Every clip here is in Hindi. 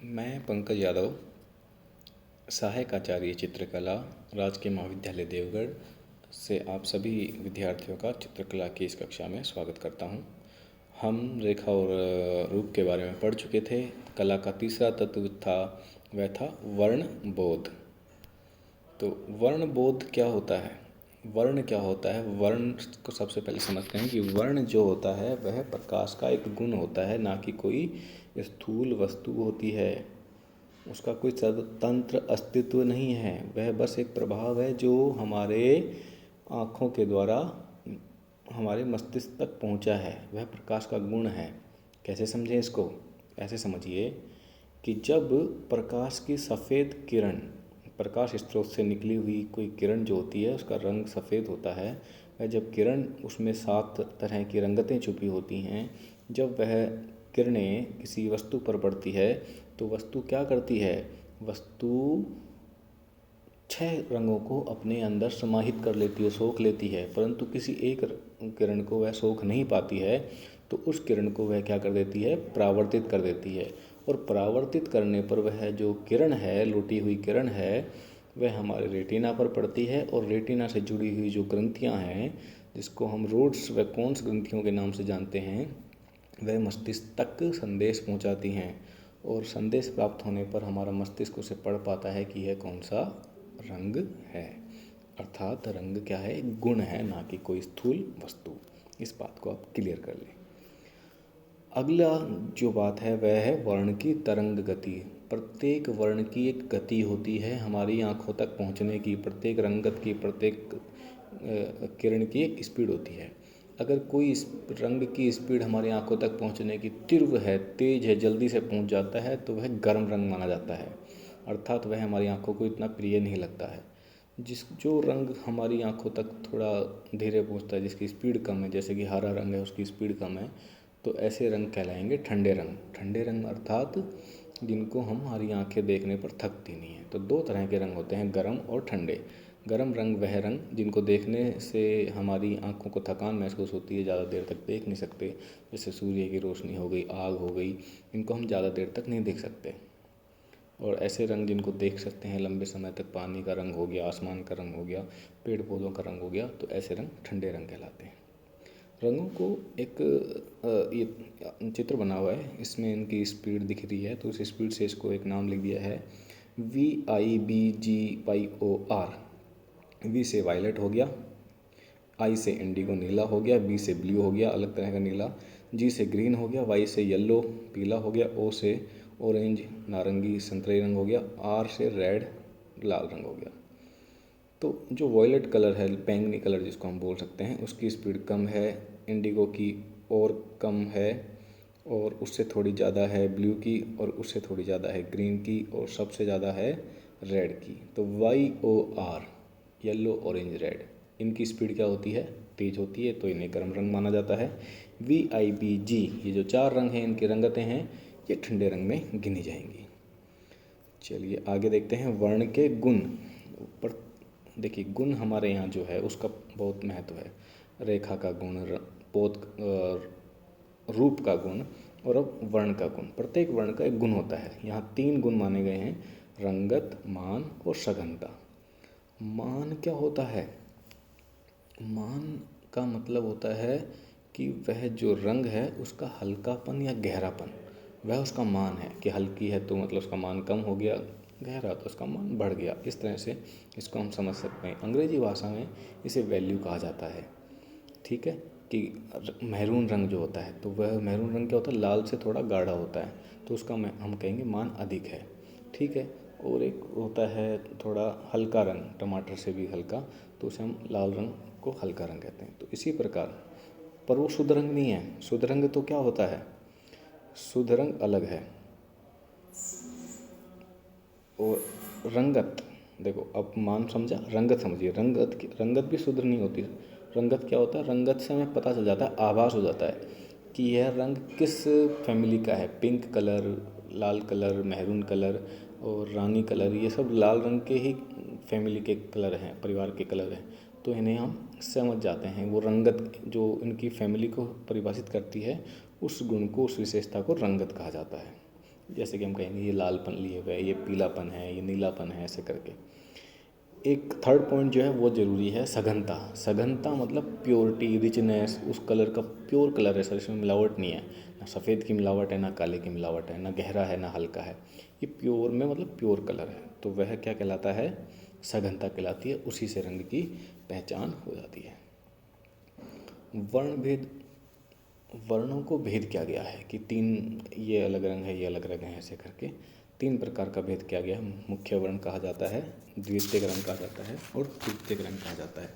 मैं पंकज यादव, सहायक आचार्य चित्रकला, राजकीय महाविद्यालय देवगढ़ से आप सभी विद्यार्थियों का चित्रकला की इस कक्षा में स्वागत करता हूँ। हम रेखा और रूप के बारे में पढ़ चुके थे। कला का तीसरा तत्व था वह था वर्ण बोध। तो वर्ण बोध क्या होता है? वर्ण क्या होता है? वर्ण को सबसे पहले समझते हैं कि वर्ण जो होता है वह प्रकाश का एक गुण होता है, ना कि कोई स्थूल वस्तु होती है। उसका कोई स्वतंत्र अस्तित्व नहीं है, वह बस एक प्रभाव है जो हमारे आँखों के द्वारा हमारे मस्तिष्क तक पहुँचा है। वह प्रकाश का गुण है। कैसे समझें इसको? ऐसे समझिए कि जब प्रकाश की सफ़ेद किरण, प्रकाश स्रोत से निकली हुई कोई किरण जो होती है उसका रंग सफ़ेद होता है। वह जब किरण, उसमें 7 तरह की रंगतें छुपी होती हैं, जब वह किरणें किसी वस्तु पर पड़ती है तो वस्तु क्या करती है? वस्तु 6 रंगों को अपने अंदर समाहित कर लेती है, सोख लेती है, परंतु किसी एक किरण को वह सोख नहीं पाती है। तो उस किरण को वह क्या कर देती है? परावर्तित कर देती है। और परावर्तित करने पर वह जो किरण है, लौटी हुई किरण है, वह हमारे रेटिना पर पड़ती है और रेटिना से जुड़ी हुई जो ग्रंथियाँ हैं, जिसको हम रोड्स व कोन्स ग्रंथियों के नाम से जानते हैं, वह मस्तिष्क तक संदेश पहुंचाती हैं। और संदेश प्राप्त होने पर हमारा मस्तिष्क उसे पढ़ पाता है कि यह कौन सा रंग है। अर्थात रंग क्या है? गुण है, ना कि कोई स्थूल वस्तु। इस बात को आप क्लियर कर लें। अगला जो बात है वह है वर्ण की तरंग गति। प्रत्येक वर्ण की एक गति होती है हमारी आँखों तक पहुँचने की। प्रत्येक रंगत की, प्रत्येक किरण की एक स्पीड होती है। अगर कोई इस रंग की स्पीड हमारी आँखों तक पहुँचने की तीव्र है, तेज है, जल्दी से पहुँच जाता है, तो वह गर्म रंग माना जाता है। अर्थात वह हमारी आँखों को इतना प्रिय नहीं लगता है। जो रंग हमारी आँखों तक थोड़ा धीरे पहुँचता है, जिसकी स्पीड कम है, जैसे कि हरा रंग है, उसकी स्पीड कम है, तो ऐसे रंग कहलाएंगे ठंडे रंग। ठंडे रंग अर्थात जिनको हमारी आंखें देखने पर थकती नहीं हैं। तो 2 तरह के रंग होते हैं, गर्म और ठंडे। गर्म रंग वह रंग जिनको देखने से हमारी आंखों को थकान महसूस होती है, ज़्यादा देर तक देख नहीं सकते, जैसे सूर्य की रोशनी हो गई, आग हो गई, इनको हम ज़्यादा देर तक नहीं देख सकते। और ऐसे रंग जिनको देख सकते हैं लंबे समय तक, पानी का रंग हो गया, आसमान का रंग हो गया, पेड़ पौधों का रंग हो गया, तो ऐसे रंग ठंडे रंग कहलाते हैं। रंगों को एक ये चित्र बना हुआ है, इसमें इनकी स्पीड दिख रही है, तो उस स्पीड से इसको एक नाम लिख दिया है VIBGYOR। वी से वायलेट हो गया, आई से इंडिगो नीला हो गया, बी से ब्लू हो गया अलग तरह का नीला, जी से ग्रीन हो गया, वाई से येलो पीला हो गया, ओ से ऑरेंज नारंगी संतरे रंग हो गया, आर से रेड लाल रंग हो गया। तो जो वॉयलेट कलर है, बैंगनी कलर जिसको हम बोल सकते हैं, उसकी स्पीड कम है, इंडिगो की और कम है, और उससे थोड़ी ज़्यादा है ब्लू की, और उससे थोड़ी ज़्यादा है ग्रीन की, और सबसे ज़्यादा है रेड की। तो YOR, येलो ऑरेंज रेड, इनकी स्पीड क्या होती है? तेज होती है, तो इन्हें गर्म रंग माना जाता है। VIBG, ये जो 4 रंग हैं, इनकी रंगतें हैं, ये ठंडे रंग में गिनी जाएंगी। चलिए आगे देखते हैं वर्ण के गुण। पर देखिए, गुण हमारे यहाँ जो है उसका बहुत महत्व है। रेखा का गुण, रूप का गुण, और अब वर्ण का गुण। प्रत्येक वर्ण का एक गुण होता है। यहाँ 3 गुण माने गए हैं, रंगत, मान और सघनता। मान क्या होता है? मान का मतलब होता है कि वह जो रंग है उसका हल्कापन या गहरापन, वह उसका मान है। कि हल्की है तो मतलब उसका मान कम हो गया, गहरा तो उसका मान बढ़ गया। इस तरह से इसको हम समझ सकते हैं। अंग्रेजी भाषा में इसे वैल्यू कहा जाता है। ठीक है, कि मैरून रंग जो होता है, तो वह मैरून रंग क्या होता है? लाल से थोड़ा गाढ़ा होता है, तो उसका हम कहेंगे मान अधिक है। ठीक है। और एक होता है थोड़ा हल्का रंग, टमाटर से भी हल्का, तो उसे हम लाल रंग को हल्का रंग कहते हैं। तो इसी प्रकार, पर वो शुद्ध रंग नहीं है। शुद्ध रंग तो क्या होता है? शुद्ध रंग अलग है। और रंगत, देखो अब मान समझा, रंगत समझिए। रंगत भी शुद्ध नहीं होती। रंगत क्या होता है? रंगत से हमें पता चल जाता है, आभास हो जाता है कि यह रंग किस फैमिली का है। पिंक कलर, लाल कलर, मैरून कलर और रानी कलर, ये सब लाल रंग के ही फैमिली के कलर हैं, परिवार के कलर हैं। तो इन्हें हम समझ जाते हैं। वो रंगत जो इनकी फैमिली को परिभाषित करती है, उस गुण को, उस विशेषता को रंगत कहा जाता है। जैसे कि हम कहेंगे ये लालपन लिए हुए है, ये पीलापन है, ये नीलापन है, ऐसे करके। एक थर्ड पॉइंट जो है वो ज़रूरी है, सघनता। सघनता मतलब प्योरिटी, रिचनेस, उस कलर का प्योर कलर है सर, इसमें मिलावट नहीं है, ना सफ़ेद की मिलावट है, ना काले की मिलावट है, ना गहरा है, ना हल्का है, ये प्योर में मतलब प्योर कलर है। तो वह क्या कहलाता है? सघनता कहलाती है। उसी से रंग की पहचान हो जाती है। वर्ण भेद, वर्णों को भेद किया गया है कि 3 ये अलग रंग है, ये अलग रंग है, ऐसे करके 3 प्रकार का भेद किया गया है। मुख्य वर्ण कहा जाता है, द्वितीयक रंग कहा जाता है और तृतीयक रंग कहा जाता है।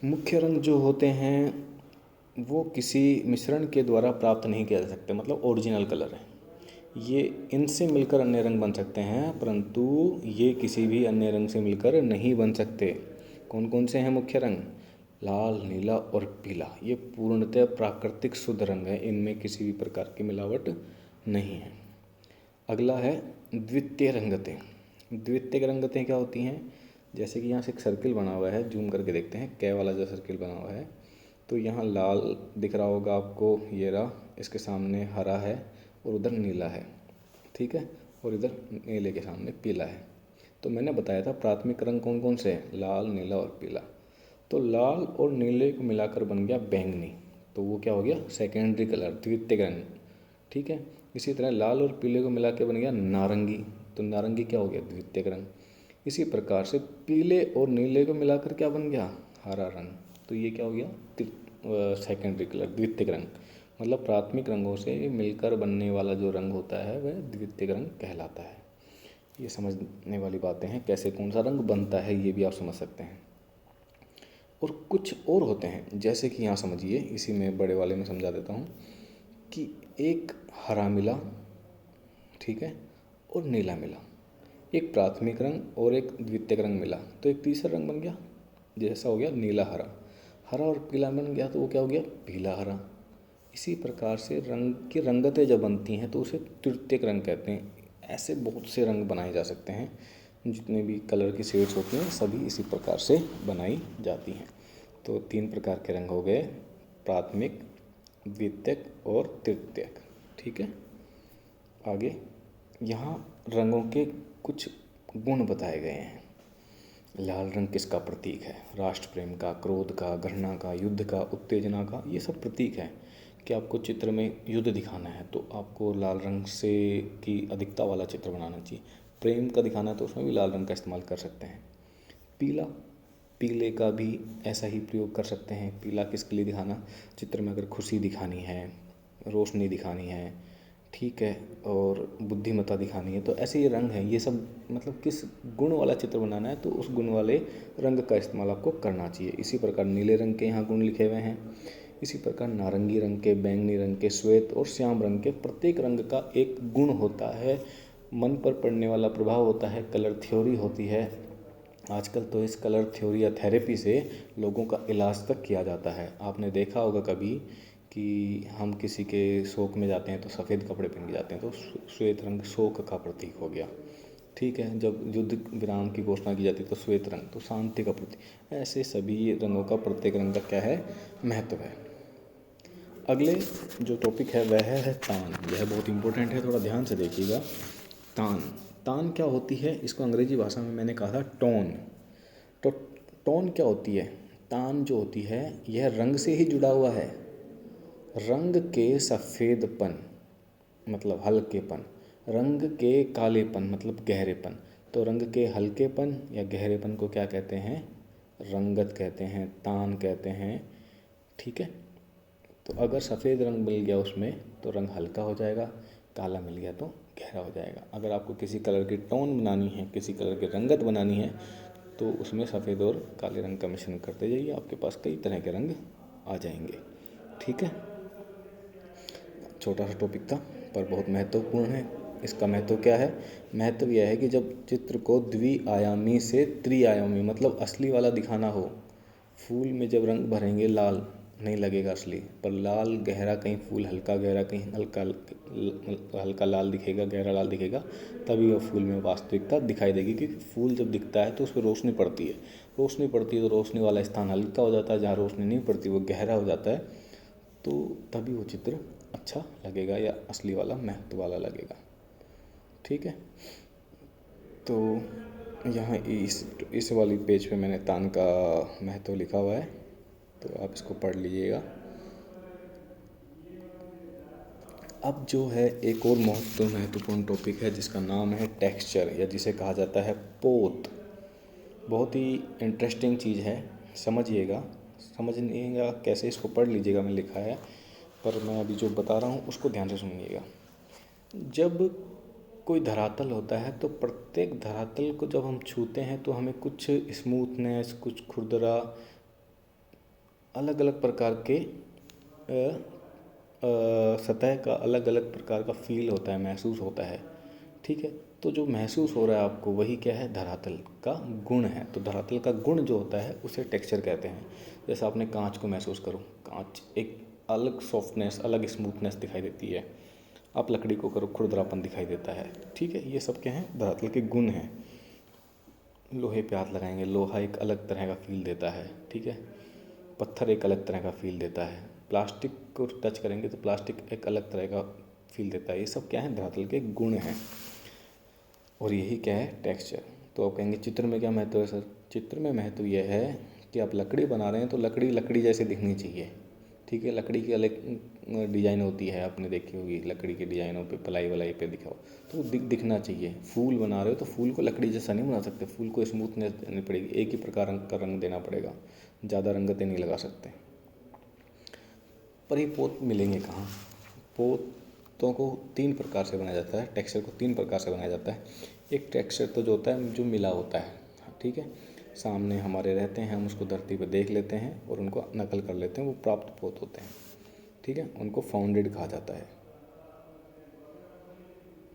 मुख्य रंग जो होते हैं वो किसी मिश्रण के द्वारा प्राप्त नहीं किया जा सकते, मतलब ओरिजिनल कलर है ये। इनसे मिलकर अन्य रंग बन सकते हैं, परंतु ये किसी भी अन्य रंग से मिलकर नहीं बन सकते। कौन कौन से हैं मुख्य रंग? लाल, नीला और पीला। ये पूर्णतः प्राकृतिक शुद्ध रंग है, इनमें किसी भी प्रकार की मिलावट नहीं है। अगला है द्वितीय रंगतें। द्वितीय रंगतें क्या होती हैं? जैसे कि यहाँ से एक सर्किल बना हुआ है, जूम करके देखते हैं, कै वाला जो सर्किल बना हुआ है, तो यहाँ लाल दिख रहा होगा आपको, ये रहा, इसके सामने हरा है और उधर नीला है, ठीक है, और इधर नीले के सामने पीला है। तो मैंने बताया था प्राथमिक रंग कौन कौन से हैं? लाल, नीला और पीला। तो लाल और नीले को मिलाकर बन गया बैंगनी, तो वो क्या हो गया? सेकेंडरी कलर, द्वितीय रंग, ठीक है। इसी तरह लाल और पीले को मिला के बन गया नारंगी, तो नारंगी क्या हो गया? द्वितीय रंग। इसी प्रकार से पीले और नीले को मिलाकर क्या बन गया? हरा रंग, तो ये क्या हो गया? सेकेंडरी कलर, द्वितीय रंग। मतलब प्राथमिक रंगों से मिलकर बनने वाला जो रंग होता है वह द्वितीय रंग कहलाता है। ये समझने वाली बातें हैं, कैसे कौन सा रंग बनता है ये भी आप समझ सकते हैं। और कुछ और होते हैं, जैसे कि यहाँ समझिए, इसी में बड़े वाले में समझा देता हूँ कि एक हरा मिला, ठीक है, और नीला मिला, एक प्राथमिक रंग और एक द्वितीयक रंग मिला, तो एक तीसरा रंग बन गया, जैसा हो गया नीला हरा। हरा और पीला बन गया तो वो क्या हो गया? पीला हरा। इसी प्रकार से रंग की रंगतें जब बनती हैं तो उसे तृतीयक रंग कहते हैं। ऐसे बहुत से रंग बनाए जा सकते हैं, जितने भी कलर की शेड्स होती हैं सभी इसी प्रकार से बनाई जाती हैं। तो 3 प्रकार के रंग हो गए, प्राथमिक, द्वितीयक और तृतीयक, ठीक है। आगे यहाँ रंगों के कुछ गुण बताए गए हैं। लाल रंग किसका प्रतीक है? राष्ट्र प्रेम का, क्रोध का, घृणा का, युद्ध का, उत्तेजना का, ये सब प्रतीक है। कि आपको चित्र में युद्ध दिखाना है तो आपको लाल रंग से की अधिकता वाला चित्र बनाना चाहिए। प्रेम का दिखाना है तो उसमें भी लाल रंग का इस्तेमाल कर सकते हैं। पीला, पीले का भी ऐसा ही प्रयोग कर सकते हैं। पीला किसके लिए दिखाना? चित्र में अगर खुशी दिखानी है, रोशनी दिखानी है, ठीक है, और बुद्धिमत्ता दिखानी है, तो ऐसे ये रंग हैं। ये सब मतलब किस गुण वाला चित्र बनाना है तो उस गुण वाले रंग का इस्तेमाल आपको करना चाहिए। इसी प्रकार नीले रंग के यहाँ गुण लिखे हुए हैं। इसी प्रकार नारंगी रंग के, बैंगनी रंग के, श्वेत और श्याम रंग के, प्रत्येक रंग का एक गुण होता है, मन पर पड़ने वाला प्रभाव होता है, कलर थ्योरी होती है। आजकल तो इस कलर थ्योरी या थेरेपी से लोगों का इलाज तक किया जाता है। आपने देखा होगा कभी कि हम किसी के शोक में जाते हैं तो सफ़ेद कपड़े पहन के जाते हैं, तो श्वेत रंग शोक का प्रतीक हो गया, ठीक है। जब युद्ध विराम की घोषणा की जाती है तो श्वेत रंग तो शांति का प्रतीक। ऐसे सभी रंगों का प्रत्येक रंग का क्या है? महत्व है। अगले जो टॉपिक है वह है तान। यह बहुत इंपॉर्टेंट है, थोड़ा ध्यान से देखिएगा। तान, तान क्या होती है? इसको अंग्रेजी भाषा में मैंने कहा था टोन। तो टोन क्या होती है? तान जो होती है यह रंग से ही जुड़ा हुआ है। रंग के सफ़ेदपन मतलब हल्केपन, रंग के कालेपन मतलब गहरेपन। तो रंग के हल्केपन या गहरेपन को क्या कहते हैं? रंगत कहते हैं, तान कहते हैं, ठीक है। तो अगर सफ़ेद रंग मिल गया उसमें तो रंग हल्का हो जाएगा, काला मिल गया तो गहरा हो जाएगा। अगर आपको किसी कलर की टोन बनानी है, किसी कलर की रंगत बनानी है, तो उसमें सफ़ेद और काले रंग का मिश्रण करते जाइए, आपके पास कई तरह के रंग आ जाएंगे, ठीक है। छोटा सा टॉपिक था पर बहुत महत्वपूर्ण है। इसका महत्व क्या है? महत्व यह है कि जब चित्र को द्विआयामी से त्रिआयामी मतलब असली वाला दिखाना हो, फूल में जब रंग भरेंगे लाल नहीं लगेगा असली, पर लाल गहरा, कहीं फूल हल्का गहरा, कहीं हल्का हल्का लाल दिखेगा, गहरा लाल दिखेगा, तभी वह फूल में वास्तविकता दिखाई देगी। क्योंकि फूल जब दिखता है तो उस पर रोशनी पड़ती है, रोशनी पड़ती है तो रोशनी वाला स्थान हल्का हो जाता है, जहाँ रोशनी नहीं पड़ती वो गहरा हो जाता है, तो तभी वो चित्र अच्छा लगेगा या असली वाला महत्व वाला लगेगा। ठीक है। तो यहाँ इस वाली पेज पे मैंने तान का महत्व लिखा हुआ है, तो आप इसको पढ़ लीजिएगा। अब जो है एक और महत्वपूर्ण टॉपिक है जिसका नाम है टेक्सचर, या जिसे कहा जाता है पोत। बहुत ही इंटरेस्टिंग चीज़ है, समझिएगा कैसे, इसको पढ़ लीजिएगा, मैं लिखा है, पर मैं अभी जो बता रहा हूँ उसको ध्यान से सुनिएगा। जब कोई धरातल होता है तो प्रत्येक धरातल को जब हम छूते हैं तो हमें कुछ स्मूथनेस, कुछ खुरदरा, अलग अलग प्रकार के सतह का अलग अलग प्रकार का फील होता है, महसूस होता है। ठीक है, तो जो महसूस हो रहा है आपको वही क्या है, धरातल का गुण है। तो धरातल का गुण जो होता है उसे टेक्सचर कहते हैं। जैसे आपने कांच को महसूस करो, कांच एक अलग सॉफ्टनेस, अलग स्मूथनेस दिखाई देती है। आप लकड़ी को करो, खुरदरापन दिखाई देता है। ठीक है, ये सब क्या हैं, धरातल के गुण हैं। लोहे पे हाथ लगाएंगे, लोहा एक अलग तरह का फील देता है। ठीक है, पत्थर एक अलग तरह का फील देता है। प्लास्टिक को टच करेंगे तो प्लास्टिक एक अलग तरह का फील देता है। ये सब क्या है, धरातल के गुण हैं, और यही क्या है, टेक्सचर। तो आप कहेंगे चित्र में क्या महत्व है सर? चित्र में महत्व यह है कि आप लकड़ी बना रहे हैं तो लकड़ी लकड़ी जैसे दिखनी चाहिए। ठीक है, लकड़ी की अलग डिज़ाइन होती है, आपने देखी होगी लकड़ी के डिज़ाइनों पे, पलाई वलाई पे दिखाओ तो दिखना चाहिए। फूल बना रहे हो तो फूल को लकड़ी जैसा नहीं बना सकते, फूल को स्मूथनेस देनी पड़ेगी, एक ही प्रकार का रंग देना पड़ेगा, ज़्यादा रंगतें नहीं लगा सकते। पर ये पोत मिलेंगे कहाँ? पोतों को 3 प्रकार से बनाया जाता है, टेक्सचर को 3 प्रकार से बनाया जाता है। एक टेक्सचर तो जो होता है जो मिला होता है, ठीक है, सामने हमारे रहते हैं, हम उसको धरती पर देख लेते हैं और उनको नकल कर लेते हैं, वो प्राप्त पोत होते हैं। ठीक है, उनको फाउंडेड कहा जाता है।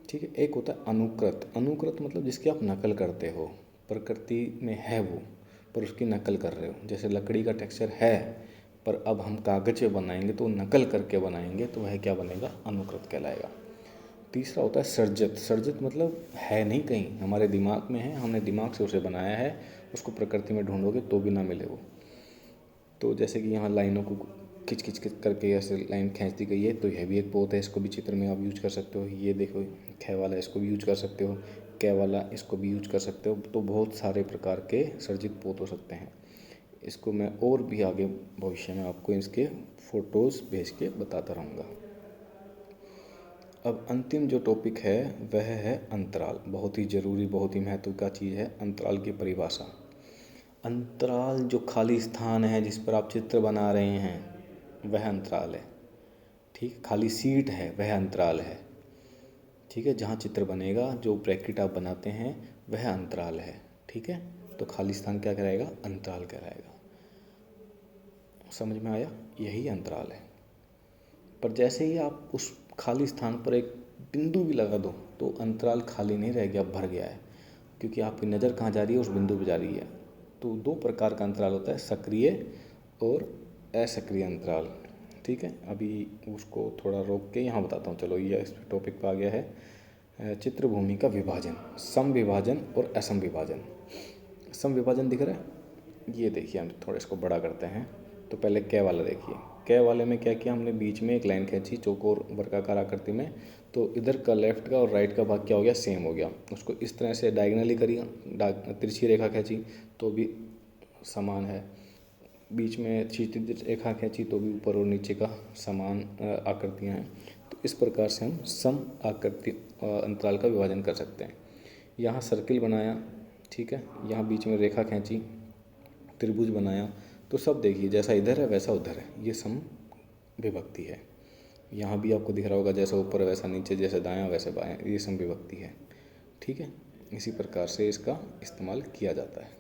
ठीक है, एक होता है अनुकृत। अनुकृत मतलब जिसकी आप नकल करते हो, प्रकृति में है वो, पर उसकी नकल कर रहे हो। जैसे लकड़ी का टेक्सचर है, पर अब हम कागज पे बनाएंगे तो नकल करके बनाएंगे, तो वह क्या बनेगा, अनुकृत कहलाएगा। तीसरा होता है सर्जित। सर्जित मतलब है नहीं, कहीं हमारे दिमाग में है, हमने दिमाग से उसे बनाया है, उसको प्रकृति में ढूंढोगे तो भी ना मिले वो। तो जैसे कि यहाँ लाइनों को खिंच खिंच करके ऐसे लाइन खींच दी गई है, तो यह भी एक पोत है, इसको भी चित्र में आप यूज कर सकते हो। ये देखो ख वाला, इसको भी यूज कर सकते हो, कै वाला, इसको भी यूज कर सकते हो। तो बहुत सारे प्रकार के सर्जित पोत हो सकते हैं। इसको मैं और भी आगे भविष्य में आपको इसके फ़ोटोज़ भेज के बताता रहूँगा। अब अंतिम जो टॉपिक है वह है अंतराल। बहुत ही ज़रूरी, बहुत ही महत्व का चीज़ है अंतराल की परिभाषा। अंतराल जो खाली स्थान है जिस पर आप चित्र बना रहे हैं वह अंतराल है। ठीक, खाली सीट है वह अंतराल है। ठीक है, जहाँ चित्र बनेगा, जो ब्रैकेट आप बनाते हैं वह अंतराल है। ठीक है, तो खाली स्थान क्या कहलाएगा, अंतराल कहलाएगा। समझ में आया, यही अंतराल है। पर जैसे ही आप उस खाली स्थान पर एक बिंदु भी लगा दो तो अंतराल खाली नहीं रह गया, भर गया है, क्योंकि आपकी नज़र कहाँ जा रही है, उस बिंदु पर जा रही है। तो 2 प्रकार का अंतराल होता है, सक्रिय और असक्रिय अंतराल। ठीक है, अभी उसको थोड़ा रोक के यहाँ बताता हूँ। चलो, ये इस टॉपिक पर आ गया है चित्रभूमि का विभाजन, सम विभाजन और असम विभाजन। सम विभाजन दिख रहा है, ये देखिए, हम थोड़ा इसको बड़ा करते हैं। तो पहले कै वाला देखिए, कै वाले में क्या किया हमने, बीच में एक लाइन खींची चौकोर वर्गाकार आकृति में, तो इधर का लेफ्ट का और राइट का भाग क्या हो गया, सेम हो गया। उसको इस तरह से डायगनली करी, तिरछी रेखा खींची तो भी समान है, बीच में क्षैतिज रेखा खींची तो भी ऊपर और नीचे का समान आकृतियाँ हैं। तो इस प्रकार से हम सम आकृति अंतराल का विभाजन कर सकते हैं। यहाँ सर्किल बनाया, ठीक है, यहाँ बीच में रेखा खींची, त्रिभुज बनाया, तो सब देखिए जैसा इधर है वैसा उधर है, ये सम विभक्ति है। यहाँ भी आपको दिख रहा होगा जैसा ऊपर वैसा नीचे, जैसे दायां वैसे बायां, ये सम विभक्ति है। ठीक है, इसी प्रकार से इसका इस्तेमाल किया जाता है।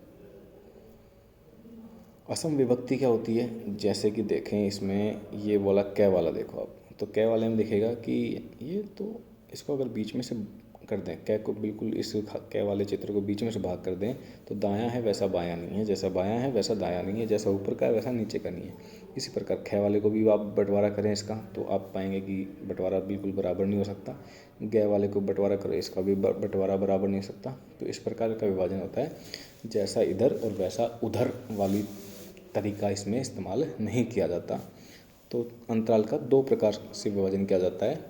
असम विभक्ति क्या होती है, जैसे कि देखें इसमें ये वाला कै वाला देखो आप, तो कै वाले में दिखेगा कि ये, तो इसको अगर बीच में से कर दें, कै को बिल्कुल इस कै वाले चित्र को बीच में से भाग कर दें, तो दायां है वैसा बायां नहीं है, जैसा बायां है वैसा दायां नहीं है, जैसा ऊपर का है वैसा नीचे का नहीं है। इसी प्रकार कै वाले को भी आप बंटवारा करें इसका, तो आप पाएंगे कि बंटवारा बिल्कुल बराबर नहीं हो सकता। गै वाले को बंटवारा करो, इसका भी बंटवारा बराबर नहीं हो सकता। तो इस प्रकार का विभाजन होता है, जैसा इधर और वैसा उधर वाली तरीका इसमें इस्तेमाल नहीं किया जाता। तो अंतराल का 2 प्रकार से विभाजन किया जाता है,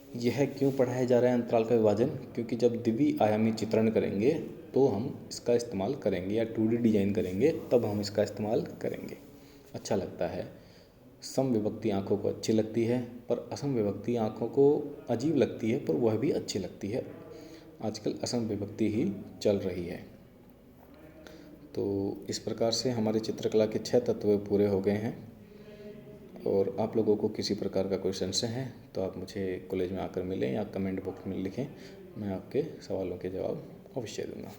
यह क्यों पढ़ाया जा रहा है अंतराल का विभाजन? क्योंकि जब द्वि आयामी चित्रण करेंगे तो हम इसका इस्तेमाल करेंगे, या 2D डिजाइन करेंगे तब हम इसका इस्तेमाल करेंगे। अच्छा लगता है। सम विभक्ति आँखों को अच्छी लगती है, पर असम विभक्ति आँखों को अजीब लगती है, पर वह भी अच्छी लगती है। आजकल असम विभक्ति ही चल रही है। तो इस प्रकार से हमारे चित्रकला के 6 तत्व पूरे हो गए हैं। और आप लोगों को किसी प्रकार का कोई संशय है तो आप मुझे कॉलेज में आकर मिलें या कमेंट बॉक्स में लिखें, मैं आपके सवालों के जवाब अवश्य दूंगा।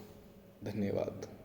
धन्यवाद।